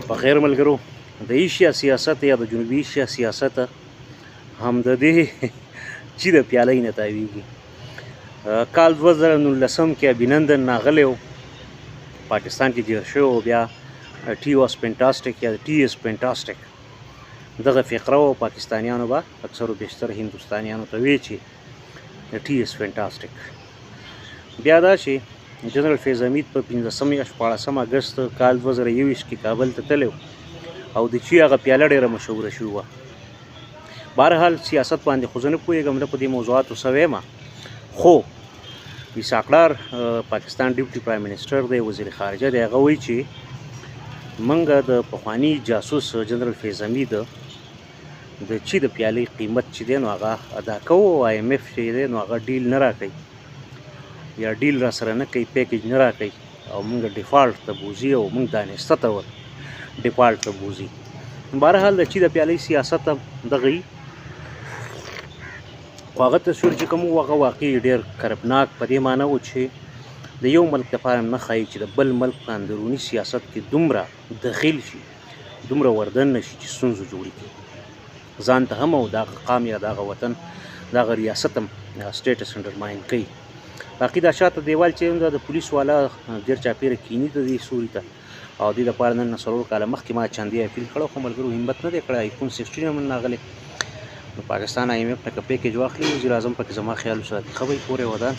په غیر ملګرو د ایشیا سیاست یا د جنوبي ایشیا سیاست هم د دې چې د پیالۍ نه تاویږي. کال 2019 کې ابینندن ناغلی و پاکستان کې جوړ شوی و، بیا ټي واس فینټاسټک یا ټي اس فینټاسټک دغه فقره و. پاکستانیانو به اکثر و بیشتر هندوستانیانو ته وی چې ټي اس فینټاسټک. بیا دا چې جنرال فیض حمید په 15 اگست کال 2021 کې کابل ته تللی او د چې هغه پیاله ډېره مشهوره شوې وه. بهرحال سیاست باندې خو زه نه پوهېږم، نه په دې موضوعاتو څه ویمه، خو ایسحاق ډار پاکستان ډیپټي پرایم منسټر دی، وزیر خارجه دی، هغه وایي چې موږ د پخواني جاسوس جنرال فیض حمید د چې د پیالې قیمت چې دی نو هغه ادا کوو، او آی ایم ایف چې دی نو هغه ډیل نه راکوي یا ډیل را سره نه کوي، پیکیج نه راکوي او موږ ډیفالټ ته بوځي او موږ دانسته ته ډیفالټ ته بوځي. بهرحال د چې د پیالې سیاست دغه وي، خو هغه تصویر چې کوم و هغه واقعي ډېر کربناک په دې معنی و چې د یو ملک لپاره نه ښایي چې د بل ملک په اندروني سیاست کې دومره دخیل شي، دومره وردن نه شي چې ستونزو جوړې کړي ځان ته هم او دغه قام یا دغه وطن دغه ریاست هم سټیټس انډرماین کوي. باقي دا شاته دیوال چې د پولیس والا ډېر چاپېره کیني د دې سوري ته، او دې لپاره نن 4 کاله مخکې ما چاندي اپیل کړی، خو ملګرو همت نه دی کړی. آیفون 16 هم راغلی نو پاکستان آی ایم ایف نه که پیکیج واخلي، وزیر اعظم پکې زما خیال وساتي. ښه به یې پورې ودان.